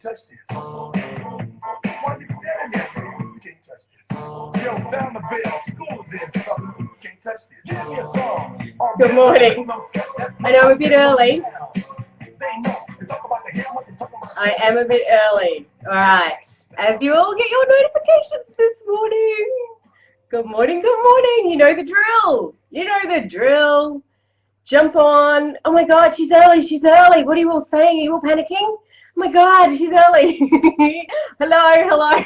touch this. Why you standing there? You can't touch this. Yo, sound the bell. School's in trouble. You can't touch this. Give me a song. Good morning. I know I'm a bit early. I am a bit early. All right. As you all get your notifications this morning. Good morning, good morning. You know the drill. You know the drill. Jump on. Oh my God, she's early. She's early. What are you all saying? Are you all panicking? Oh my God, she's early. Hello, hello.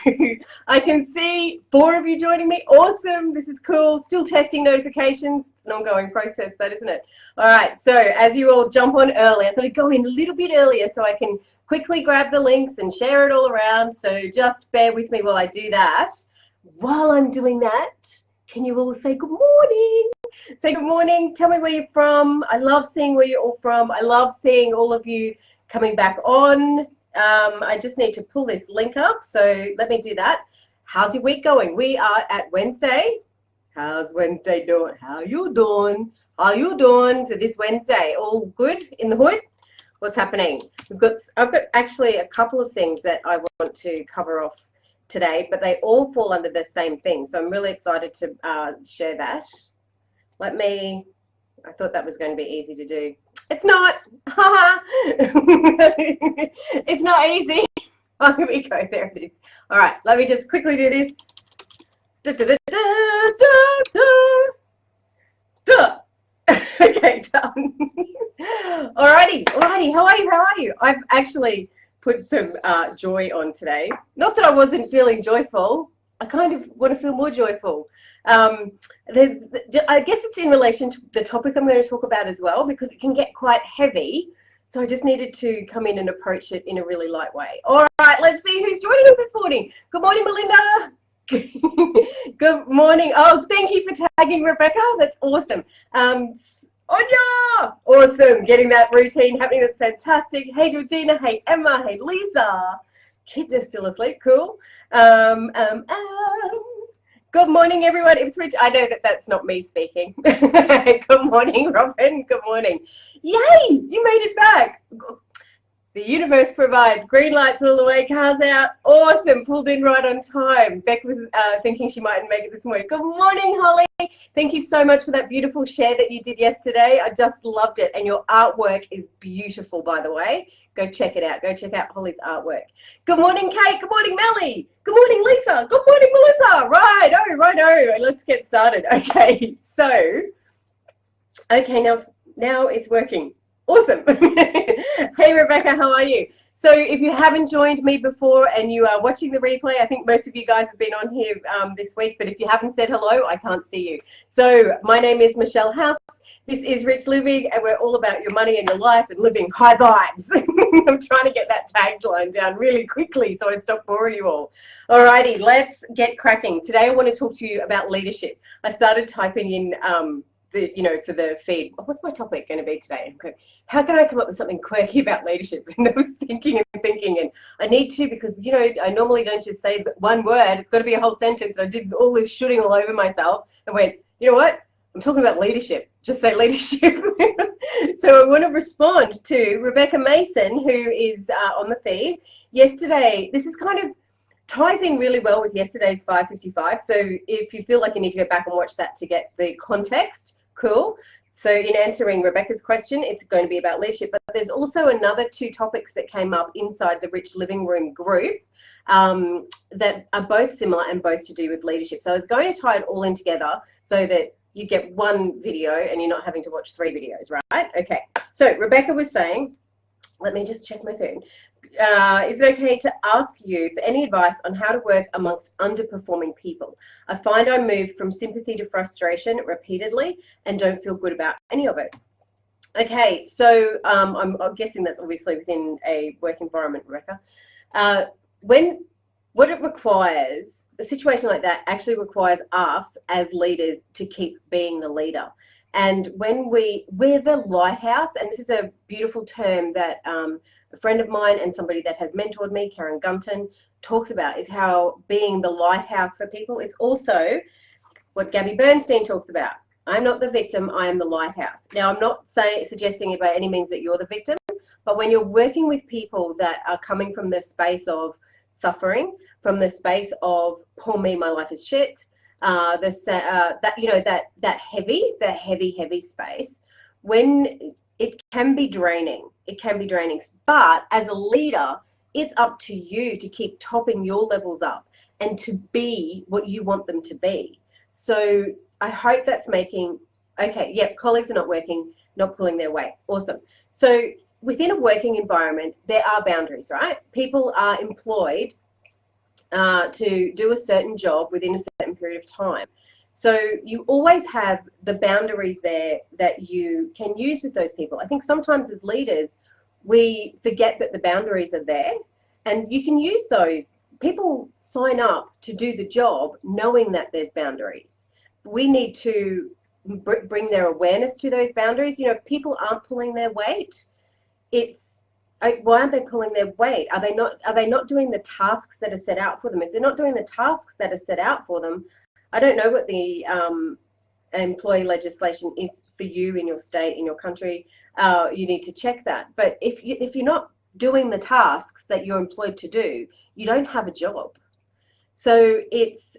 I can see 4 of you joining me. Awesome. This is cool. Still testing notifications. It's an ongoing process, that, isn't it? All right. So as you all jump on early, I thought I'd go in a little bit earlier so I can quickly grab the links and share it all around. So just bear with me while I do that. While I'm doing that, can you all say good morning? Say good morning. Tell me where you're from. I love seeing where you're all from. I love seeing all of you coming back on. I just need to pull this link up. So let me do that. How's your week going? We are at Wednesday. How's Wednesday doing? How you doing? How you doing for this Wednesday? All good in the hood? What's happening? I've got actually a couple of things that I want to cover off today, but they all fall under the same thing. So I'm really excited to share that. I thought that was going to be easy to do. It's not. It's not easy. Oh, here we go. There it is. All right. Let me just quickly do this. Okay, done. Alrighty. How are you? I've actually put some joy on today. Not that I wasn't feeling joyful. I kind of want to feel more joyful. I guess it's in relation to the topic I'm going to talk about as well, because it can get quite heavy. So I just needed to come in and approach it in a really light way. All right, let's see who's joining us this morning. Good morning, Melinda. Good morning. Oh, thank you for tagging Rebecca. That's awesome. Anya! Awesome. Getting that routine happening. That's fantastic. Hey, Georgina. Hey, Emma. Hey, Lisa. Kids are still asleep. Cool. Good morning, everyone. Ipswich. I know that that's not me speaking. Good morning, Robin. Good morning. Yay! You made it back. The universe provides. Green lights all the way. Cars out. Awesome. Pulled in right on time. Beck was thinking she mightn't make it this morning. Good morning, Holly. Thank you so much for that beautiful share that you did yesterday. I just loved it. And your artwork is beautiful, by the way. Go check it out. Go check out Holly's artwork. Good morning, Kate. Good morning, Melly. Good morning, Lisa. Good morning, Melissa. Righto. Let's get started. Okay, so, now it's working. Awesome. Hey, Rebecca, how are you? So if you haven't joined me before and you are watching the replay, I think most of you guys have been on here this week, but if you haven't said hello, I can't see you. So my name is Michelle House. This is Rich Living, and we're all about your money and your life and living high vibes. I'm trying to get that tagline down really quickly so I stop boring you all. Alrighty, let's get cracking. Today I want to talk to you about leadership. I started typing in for the feed. What's my topic going to be today? Okay. How can I come up with something quirky about leadership? And I was thinking, and I need to, because I normally don't just say one word. It's got to be a whole sentence. And I did all this shooting all over myself and went, you know what? I'm talking about leadership. Just say leadership. So I want to respond to Rebecca Mason, who is on the feed. Yesterday, this is kind of ties in really well with yesterday's 555. So if you feel like you need to go back and watch that to get the context, cool. So in answering Rebecca's question, it's going to be about leadership. But there's also another 2 topics that came up inside the Rich Living Room group that are both similar and both to do with leadership. So I was going to tie it all in together so that you get one video and you're not having to watch 3 videos, right? Okay. So Rebecca was saying, let me just check my phone. Is it okay to ask you for any advice on how to work amongst underperforming people? I find I move from sympathy to frustration repeatedly and don't feel good about any of it. Okay, so I'm guessing that's obviously within a work environment, Rebecca. What it requires, a situation like that actually requires us as leaders to keep being the leader. And when we're the lighthouse, and this is a beautiful term that a friend of mine and somebody that has mentored me, Karen Gunton, talks about, is how being the lighthouse for people. It's also what Gabby Bernstein talks about. I'm not the victim, I am the lighthouse. Now, I'm not suggesting by any means that you're the victim, But when you're working with people that are coming from the space of suffering, from the space of poor me, my life is shit, that you know, that heavy space, when it can be draining. It can be draining. But as a leader, it's up to you to keep topping your levels up and to be what you want them to be. So I hope that's making, okay, yep, colleagues are not working, not pulling their weight. Awesome. So within a working environment, there are boundaries, right? People are employed to do a certain job within a certain period of time. So you always have the boundaries there that you can use with those people. I think sometimes as leaders, we forget that the boundaries are there, and you can use those. People sign up to do the job knowing that there's boundaries. We need to bring their awareness to those boundaries. You know, if people aren't pulling their weight, it's, why aren't they pulling their weight? Are they not doing the tasks that are set out for them? If they're not doing the tasks that are set out for them, I don't know what the employee legislation is for you in your state, in your country. You need to check that. But if you're not doing the tasks that you're employed to do, you don't have a job. So it's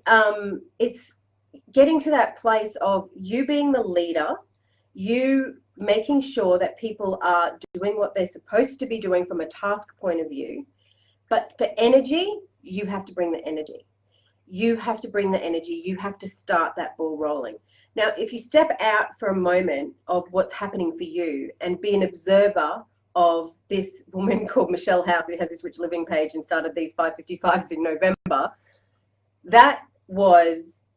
getting to that place of you being the leader, you making sure that people are doing what they're supposed to be doing from a task point of view. But for energy, you have to bring the energy. You have to bring the energy. You have to start that ball rolling. Now, if you step out for a moment of what's happening for you and be an observer of this woman called Michelle House, who has this Rich Living page and started these 555s in November, that's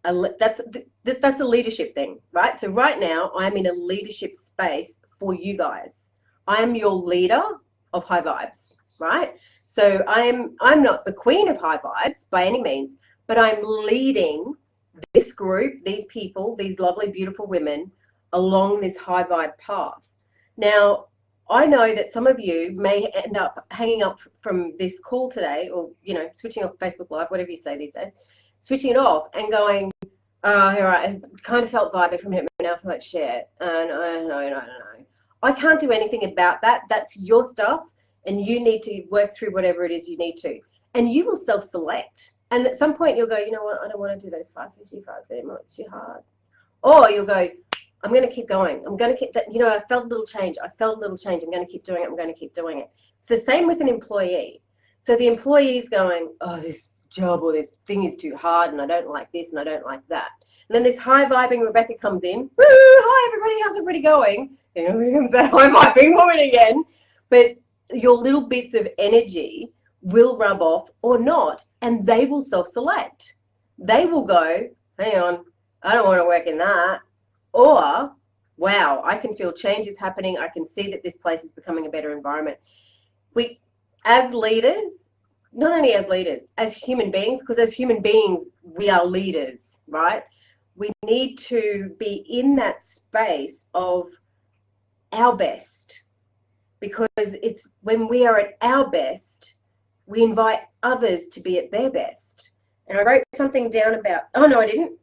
a leadership thing, right? So right now I'm in a leadership space for you guys. I am your leader of High Vibes, right? So I'm not the queen of High Vibes by any means, but I'm leading this group, these people, these lovely, beautiful women along this high vibe path. Now, I know that some of you may end up hanging up from this call today, or, you know, switching off Facebook Live, whatever you say these days, switching it off and going, oh, all right, I kind of felt vibey from him, and now I feel like shit. And I don't know. I can't do anything about that. That's your stuff, and you need to work through whatever it is you need to. And you will self-select. And at some point you'll go, you know what, I don't want to do those 555s anymore, it's too hard. Or you'll go, I'm going to keep going. I'm going to keep that, you know, I felt a little change. I'm going to keep doing it. It's the same with an employee. So the employee is going, oh, this job or this thing is too hard, and I don't like this and I don't like that. And then this high vibing Rebecca comes in. Woo, hi everybody, how's everybody going? Here comes that high vibing woman again. But your little bits of energy will rub off or not, and they will self-select. They will go, hang on, I don't want to work in that. Or, wow, I can feel changes happening. I can see that this place is becoming a better environment. We, as leaders, not only as leaders, as human beings, because as human beings, we are leaders, right? We need to be in that space of our best, because it's when we are at our best, we invite others to be at their best. And I wrote something down about, oh no, I didn't.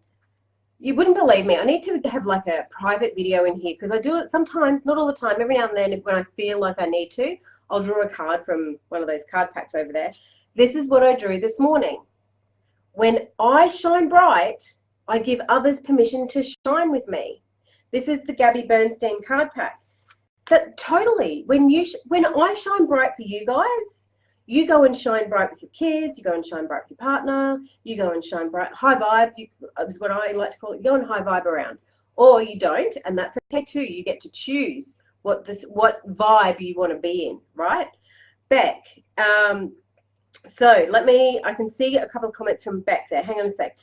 You wouldn't believe me. I need to have like a private video in here, because I do it sometimes, not all the time. Every now and then when I feel like I need to, I'll draw a card from one of those card packs over there. This is what I drew this morning. When I shine bright, I give others permission to shine with me. This is the Gabby Bernstein card pack. That totally, when I shine bright for you guys, you go and shine bright with your kids, you go and shine bright with your partner, you go and shine bright, high vibe, is what I like to call it, you go and high vibe around. Or you don't, and that's okay too. You get to choose what vibe you want to be in, right? Beck, so I can see a couple of comments from Beck there. Hang on a sec.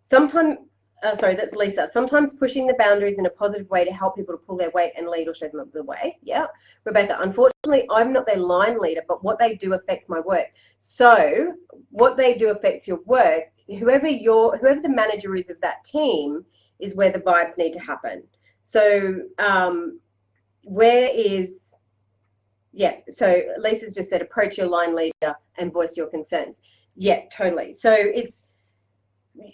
Sorry, that's Lisa. Sometimes pushing the boundaries in a positive way to help people to pull their weight and lead or show them the way. Yeah. Rebecca, unfortunately, I'm not their line leader, but what they do affects my work. So what they do affects your work. Whoever the manager is of that team is where the vibes need to happen. So so Lisa's just said, approach your line leader and voice your concerns. Yeah, totally. So it's,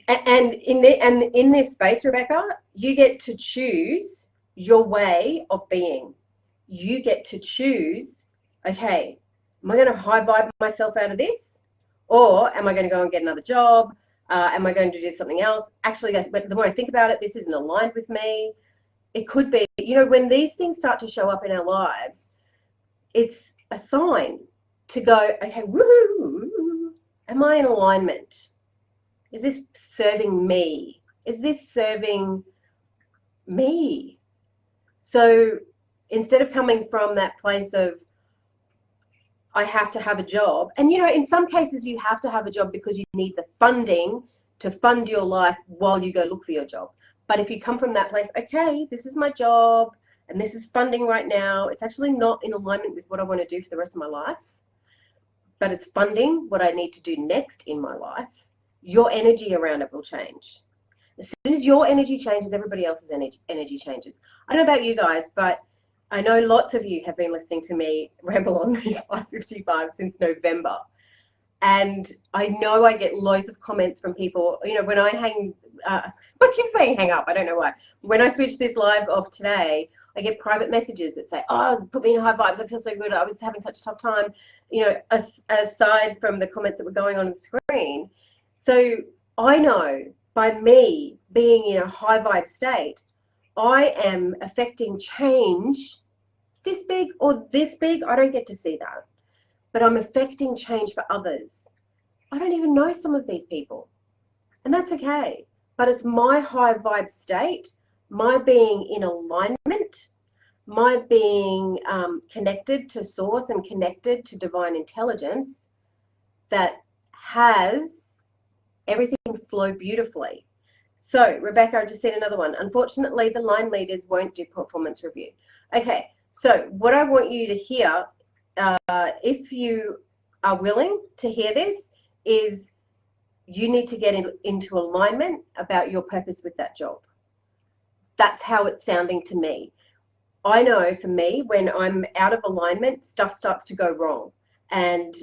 and in this space, Rebecca, you get to choose your way of being. You get to choose okay, am I going to high vibe myself out of this? Or am I going to go and get another job? Am I going to do something else? Actually, but the more I think about it, this isn't aligned with me. It could be, you know, when these things start to show up in our lives, it's a sign to go, okay, woohoo, am I in alignment? Is this serving me? Is this serving me? So instead of coming from that place of, I have to have a job. And, you know, in some cases you have to have a job because you need the funding to fund your life while you go look for your job. But if you come from that place, okay, this is my job and this is funding right now, it's actually not in alignment with what I want to do for the rest of my life, but it's funding what I need to do next in my life, your energy around it will change. As soon as your energy changes, everybody else's energy changes. I don't know about you guys, but I know lots of you have been listening to me ramble on these 555 since November. And I know I get loads of comments from people, you know, when I I keep saying hang up, I don't know why. When I switch this live off today, I get private messages that say, oh, put me in high vibes, I feel so good, I was having such a tough time, you know, aside from the comments that were going on the screen. So I know by me being in a high vibe state, I am affecting change this big or this big. I don't get to see that, but I'm affecting change for others. I don't even know some of these people, and that's okay. But it's my high vibe state, my being in alignment, my being connected to source and connected to divine intelligence that has everything flow beautifully. So, Rebecca, I just said another one. Unfortunately, the line leaders won't do performance review. Okay, so what I want you to hear, if you are willing to hear this, is you need to get into alignment about your purpose with that job. That's how it's sounding to me. I know for me, when I'm out of alignment, stuff starts to go wrong. And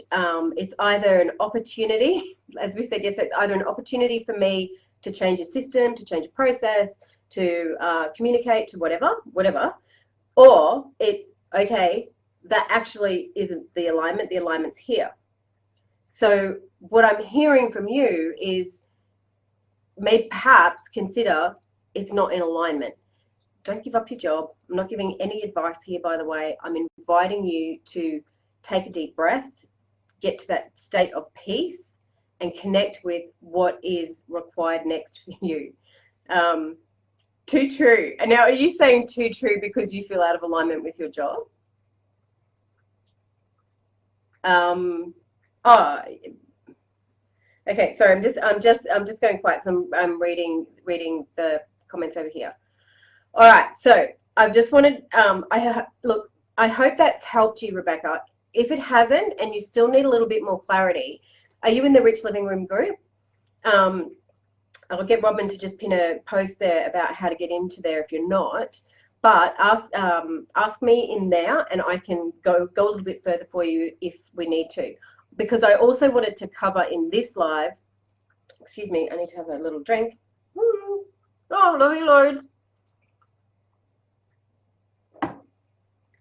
it's either an opportunity, as we said yesterday, it's either an opportunity for me to change a system, to change a process, to communicate, to whatever, or it's, okay, that actually isn't the alignment's here. So what I'm hearing from you is maybe perhaps consider it's not in alignment. Don't give up your job. I'm not giving any advice here, by the way. I'm inviting you to take a deep breath, get to that state of peace, and connect with what is required next for you. Too true. And now, are you saying too true because you feel out of alignment with your job? Oh, okay. Sorry, I'm just going quiet because I'm reading the comments over here. All right. So I just wanted look. I hope that's helped you, Rebecca. If it hasn't, and you still need a little bit more clarity, are you in the Rich Living Room group? I'll get Robin to just pin a post there about how to get into there if you're not. But ask me in there, and I can go a little bit further for you if we need to. Because I also wanted to cover in this live. Excuse me, I need to have a little drink. Oh, love you, Lord.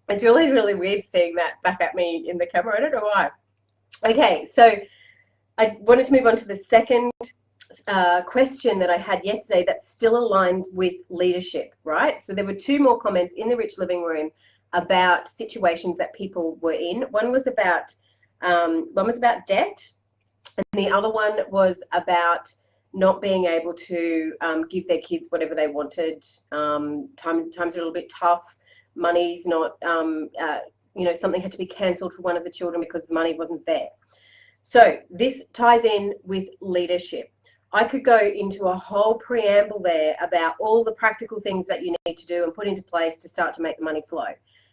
It's really, really weird seeing that back at me in the camera. I don't know why. Okay, so I wanted to move on to the second question that I had yesterday that still aligns with leadership, right? So there were two more comments in the Rich Living Room about situations that people were in. One was about debt, and the other one was about not being able to give their kids whatever they wanted. Times are a little bit tough. Money's not, you know, something had to be cancelled for one of the children because the money wasn't there. So this ties in with leadership. I could go into a whole preamble there about all the practical things that you need to do and put into place to start to make the money flow.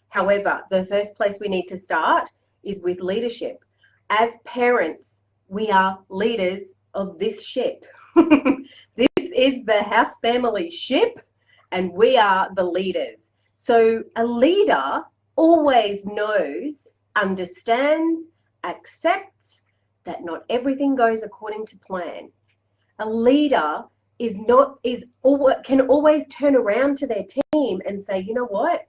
However, the first place we need to start is with leadership. As parents, we are leaders of this ship. This is the house family ship, and we are the leaders. So a leader always knows, understands, accepts that not everything goes according to plan. A leader can always turn around to their team and say, you know what?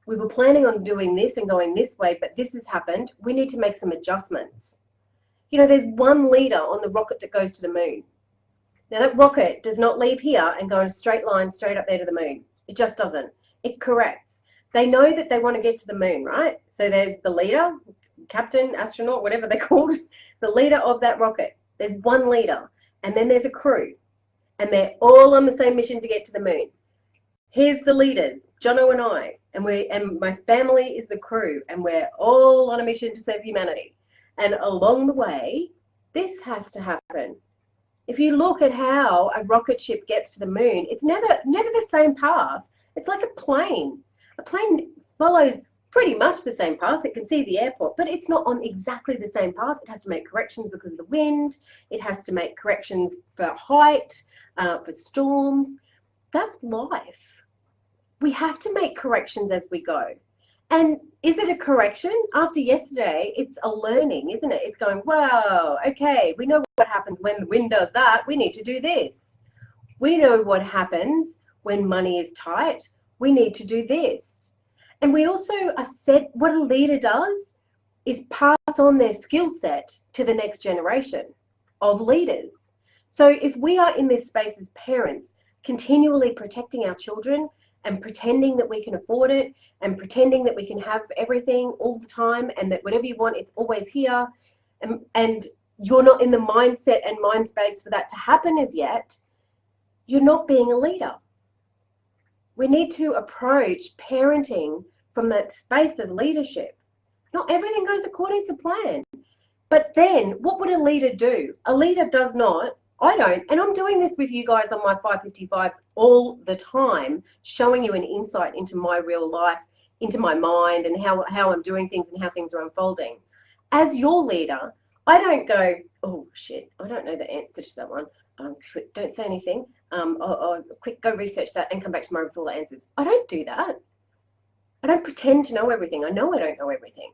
we were planning on doing this and going this way, but this has happened. We need to make some adjustments. You know, there's one leader on the rocket that goes to the moon. Now, that rocket does not leave here and go in a straight line straight up there to the moon. It just doesn't. It corrects. They know that they want to get to the moon, right? So there's the leader, captain, astronaut, whatever they're called, the leader of that rocket. There's one leader, and then there's a crew, and they're all on the same mission to get to the moon. Here's the leaders, Jono and I, and my family is the crew, and we're all on a mission to save humanity. And along the way, this has to happen. If you look at how a rocket ship gets to the moon, it's never the same path. It's like a plane. A plane follows pretty much the same path. It can see the airport, but it's not on exactly the same path. It has to make corrections because of the wind. It has to make corrections for height, for storms. That's life. We have to make corrections as we go. And is it a correction? After yesterday, it's a learning, isn't it? It's going, wow, okay, we know what happens when the wind does that. We need to do this. We know what happens when money is tight. We need to do this. And we also are said, what a leader does is pass on their skill set to the next generation of leaders. So if we are in this space as parents, continually protecting our children and pretending that we can afford it and pretending that we can have everything all the time and that whatever you want, it's always here, and you're not in the mindset and mind space for that to happen as yet, you're not being a leader. We need to approach parenting from that space of leadership. Not everything goes according to plan. But then what would a leader do? A leader does not, I don't, and I'm doing this with you guys on my 555s all the time, showing you an insight into my real life, into my mind and how I'm doing things and how things are unfolding. As your leader, I don't go, oh shit, I don't know the answer to that one. Quick, don't say anything. Quick, go research that and come back tomorrow with all the answers. I don't do that. I don't pretend to know everything. I know I don't know everything.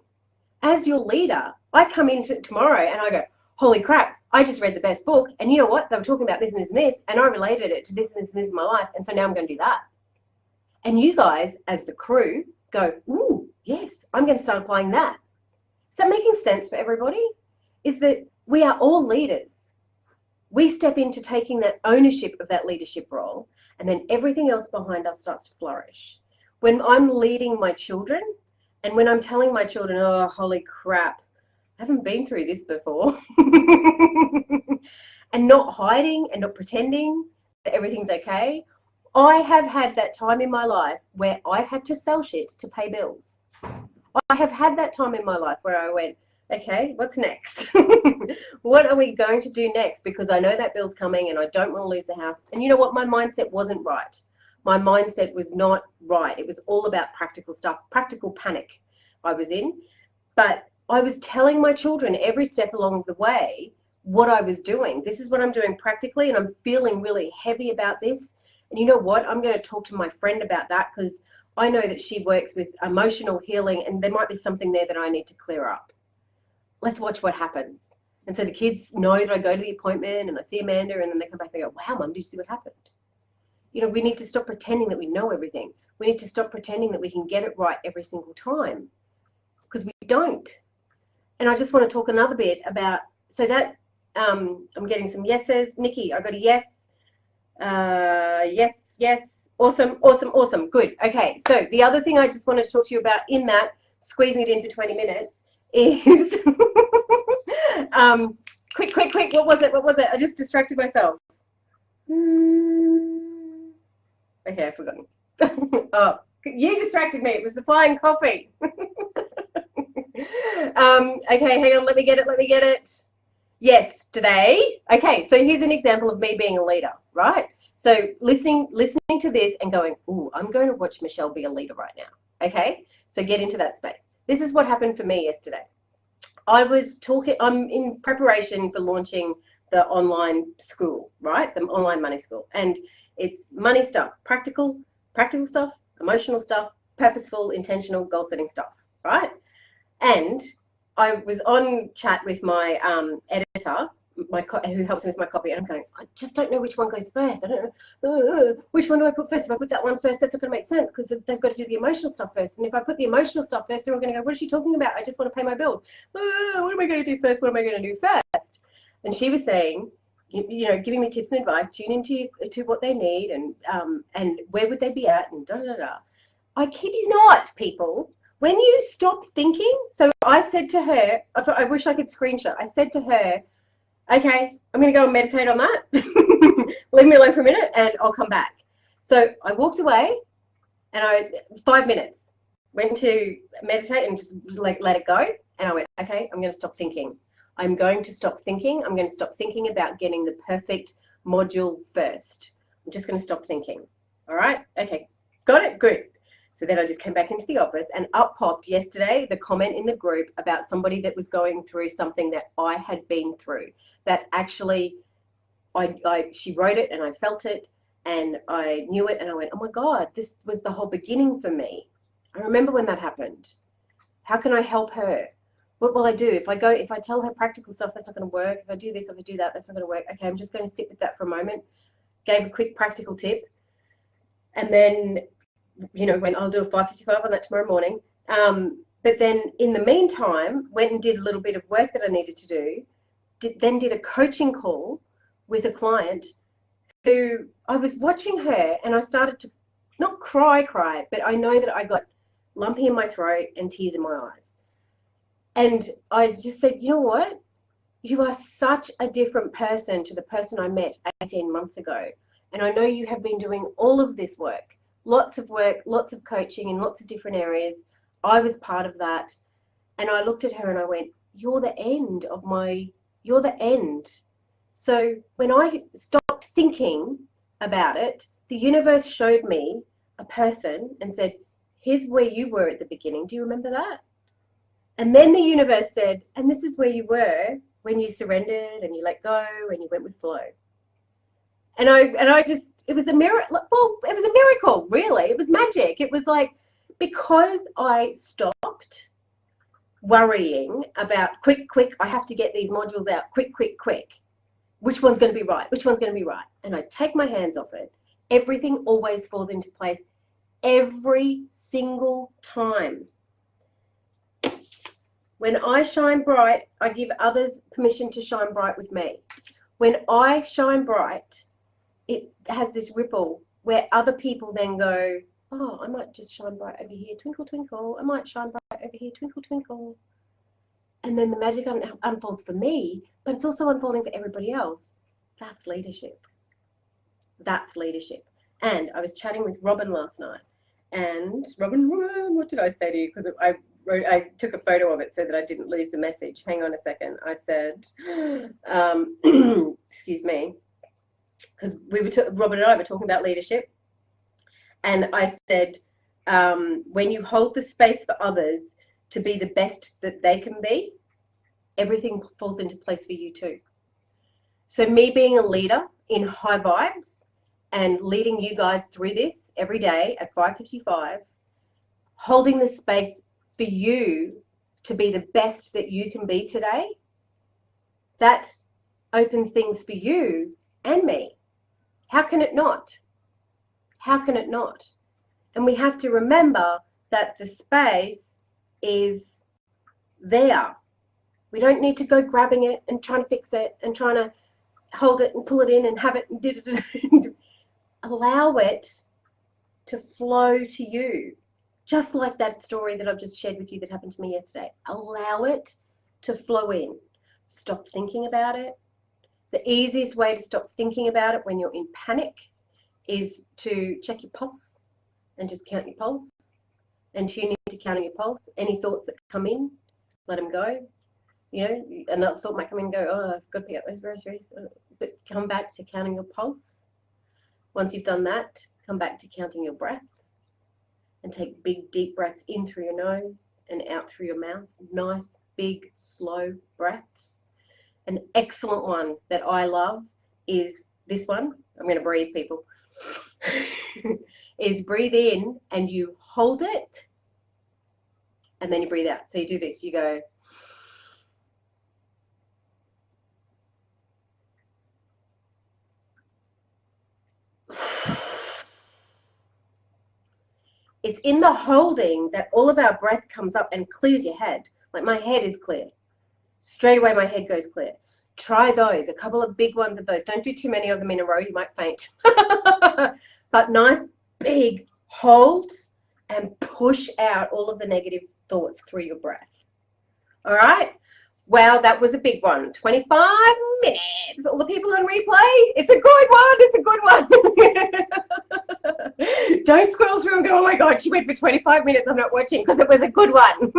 As your leader, I come into tomorrow and I go, holy crap, I just read the best book, and you know what? They were talking about this and this and this, and I related it to this and this and this in my life, and so now I'm going to do that. And you guys, as the crew, go, ooh, yes, I'm going to start applying that. Is that making sense for everybody? Is that we are all leaders. We step into taking that ownership of that leadership role, and then everything else behind us starts to flourish. When I'm leading my children, and when I'm telling my children, oh, holy crap, I haven't been through this before, and not hiding and not pretending that everything's okay. I have had that time in my life where I've had to sell shit to pay bills. I have had that time in my life where I went, okay, what's next? What are we going to do next? Because I know that bill's coming and I don't want to lose the house. And you know what? My mindset wasn't right. My mindset was not right. It was all about practical stuff, practical panic I was in. But I was telling my children every step along the way what I was doing. This is what I'm doing practically, and I'm feeling really heavy about this. And you know what? I'm going to talk to my friend about that because I know that she works with emotional healing, and there might be something there that I need to clear up. Let's watch what happens. And so the kids know that I go to the appointment and I see Amanda, and then they come back and they go, wow, Mum, did you see what happened? You know, we need to stop pretending that we know everything. We need to stop pretending that we can get it right every single time, because we don't. And I just want to talk another bit about, so that I'm getting some yeses. Nikki, I got a yes. Yes, yes. Awesome, awesome, awesome. Good. Okay. So the other thing I just wanted to talk to you about in that, squeezing it in for 20 minutes, is quick. What was it? I just distracted myself. Okay, I've forgotten. Oh, you distracted me. It was the flying coffee. Okay, hang on. Let me get it. Yes, today. Okay, so here's an example of me being a leader, right? So listening to this and going, ooh, I'm going to watch Michelle be a leader right now. Okay, so get into that space. This is what happened for me yesterday. I'm in preparation for launching the online school, right? The online money school. And it's money stuff, practical stuff, emotional stuff, purposeful, intentional, goal setting stuff, right? And I was on chat with my editor, who helps me with my copy, and I'm going, I just don't know which one goes first. I don't know which one do I put first. If I put that one first, that's not going to make sense because they've got to do the emotional stuff first. And if I put the emotional stuff first, they're all going to go, what is she talking about? I just want to pay my bills. What am I going to do first? What am I going to do first? And she was saying, you know, giving me tips and advice, tune into to what they need, and where would they be at, and da da da. I kid you not, people. When you stop thinking, so I said to her, I wish I could screenshot. I said to her, okay, I'm going to go and meditate on that. Leave me alone for a minute and I'll come back. So I walked away and 5 minutes, went to meditate and just like let it go. And I went, okay, I'm going to stop thinking. I'm going to stop thinking. I'm going to stop thinking about getting the perfect module first. I'm just going to stop thinking. All right. Okay. Got it. Good. So then I just came back into the office and up popped yesterday the comment in the group about somebody that was going through something that I had been through, that actually she wrote it and I felt it and I knew it and I went, oh my God, this was the whole beginning for me. I remember when that happened. How can I help her? What will I do? If I tell her practical stuff, that's not going to work. If I do this, if I do that, that's not going to work. Okay, I'm just going to sit with that for a moment. Gave a quick practical tip. And then, you know, I'll do a 5:55 on that tomorrow morning. But then in the meantime, went and did a little bit of work that I needed to do. Then did a coaching call with a client who I was watching her and I started to not cry, but I know that I got lumpy in my throat and tears in my eyes. And I just said, you know what? You are such a different person to the person I met 18 months ago. And I know you have been doing all of this work, lots of coaching in lots of different areas. I was part of that. And I looked at her and I went, you're the end. So when I stopped thinking about it, the universe showed me a person and said, here's where you were at the beginning. Do you remember that? And then the universe said, and this is where you were when you surrendered and you let go and you went with flow. And I just, it was a miracle. Well, it was a miracle, really. It was magic. It was like, because I stopped worrying about quick, I have to get these modules out, quick. Which one's going to be right? Which one's going to be right? And I take my hands off it. Everything always falls into place every single time. When I shine bright, I give others permission to shine bright with me. When I shine bright, it has this ripple where other people then go, oh, I might just shine bright over here, twinkle, twinkle. I might shine bright over here, twinkle, twinkle. And then the magic unfolds for me, but it's also unfolding for everybody else. That's leadership. That's leadership. And I was chatting with Robin last night. And Robin, what did I say to you? Because I took a photo of it so that I didn't lose the message. Hang on a second. I said, excuse me, because Robin and I were talking about leadership. And I said, when you hold the space for others to be the best that they can be, everything falls into place for you too. So me being a leader in high vibes and leading you guys through this every day at 5:55, holding the space for you to be the best that you can be today, that opens things for you and me. How can it not? How can it not? And we have to remember that the space is there. We don't need to go grabbing it and trying to fix it and trying to hold it and pull it in and have it and allow it to flow to you. Just like that story that I've just shared with you that happened to me yesterday. Allow it to flow in. Stop thinking about it. The easiest way to stop thinking about it when you're in panic is to check your pulse and just count your pulse and tune into counting your pulse. Any thoughts that come in, let them go. You know, another thought might come in and go, oh, I've got to pick up those groceries. But come back to counting your pulse. Once you've done that, come back to counting your breath and take big, deep breaths in through your nose and out through your mouth. Nice, big, slow breaths. An excellent one that I love is this one. I'm going to breathe, people. Is breathe in and you hold it and then you breathe out. So you do this, you go It's in the holding that all of our breath comes up and clears your head. Like my head is clear. Straight away, my head goes clear. Try those, a couple of big ones of those. Don't do too many of them in a row, you might faint. But nice, big hold and push out all of the negative thoughts through your breath. All right? Wow, that was a big one. 25 minutes. All the people on replay, it's a good one. It's a good one. Don't scroll through and go, oh my God, she went for 25 minutes. I'm not watching, because it was a good one.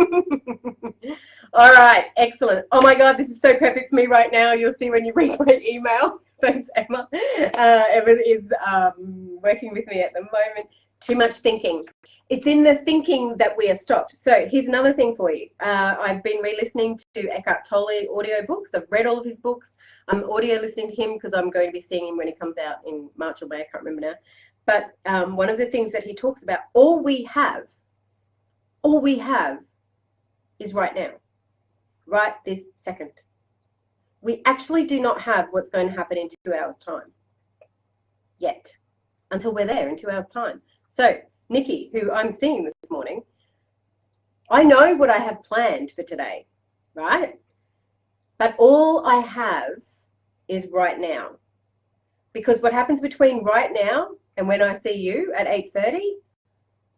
All right, excellent. Oh my God, this is so perfect for me right now. You'll see when you read my email. Thanks, Emma. Emma is working with me at the moment. Too much thinking. It's in the thinking that we are stopped. So here's another thing for you. I've been re-listening to Eckhart Tolle audio books. I've read all of his books. I'm audio listening to him because I'm going to be seeing him when he comes out in March or May. I can't remember now. But one of the things that he talks about, all we have is right now, right this second. We actually do not have what's going to happen in 2 hours' time yet, until we're there in 2 hours' time. So Nikki, who I'm seeing this morning, I know what I have planned for today, right? But all I have is right now. Because what happens between right now and when I see you at 8:30,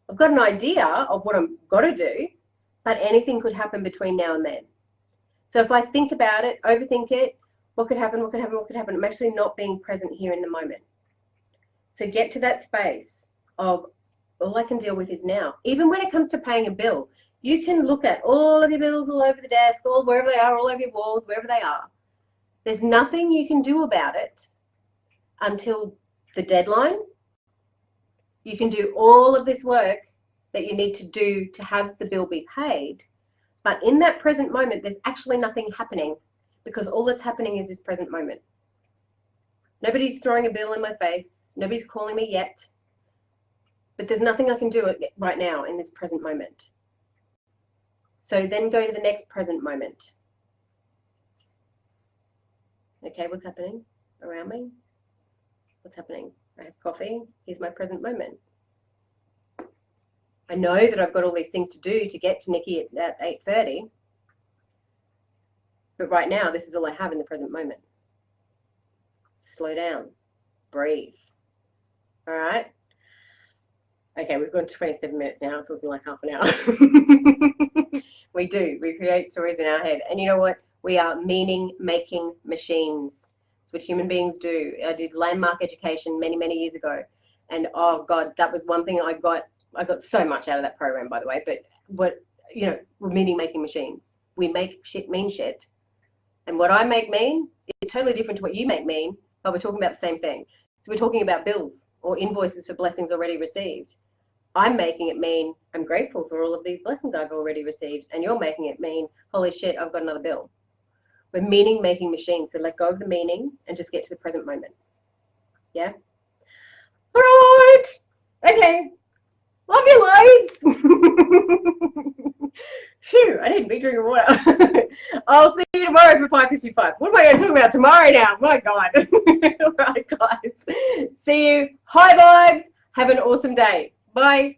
I've got an idea of what I'm got to do, but anything could happen between now and then. So if I think about it, overthink it, what could happen, what could happen, what could happen? I'm actually not being present here in the moment. So get to that space of all I can deal with is now. Even when it comes to paying a bill, you can look at all of your bills all over the desk, all wherever they are, all over your walls, wherever they are. There's nothing you can do about it until the deadline. You can do all of this work that you need to do to have the bill be paid. But in that present moment, there's actually nothing happening, because all that's happening is this present moment. Nobody's throwing a bill in my face. Nobody's calling me yet. But there's nothing I can do right now in this present moment. So then go to the next present moment. Okay, what's happening around me? What's happening? I have coffee. Here's my present moment. I know that I've got all these things to do to get to Nikki at 8:30. But right now, this is all I have in the present moment. Slow down. Breathe. All right? Okay, we've gone 27 minutes now. It's looking like half an hour. We do. We create stories in our head. And you know what? We are meaning-making machines. It's what human beings do. I did landmark education many, many years ago. And, oh, God, that was one thing I got so much out of that program, by the way. But we're meaning-making machines. We make shit mean shit. And what I make mean is totally different to what you make mean, but we're talking about the same thing. So we're talking about bills or invoices for blessings already received. I'm making it mean I'm grateful for all of these blessings I've already received, and you're making it mean, holy shit, I've got another bill. We're meaning-making machines, so let go of the meaning and just get to the present moment. Yeah? All right. Okay. Love you loads. Phew, I need to be drinking water. I'll see you tomorrow for 5:55. What am I going to talk about tomorrow now? My God. All right, guys. See you. High vibes. Have an awesome day. Bye.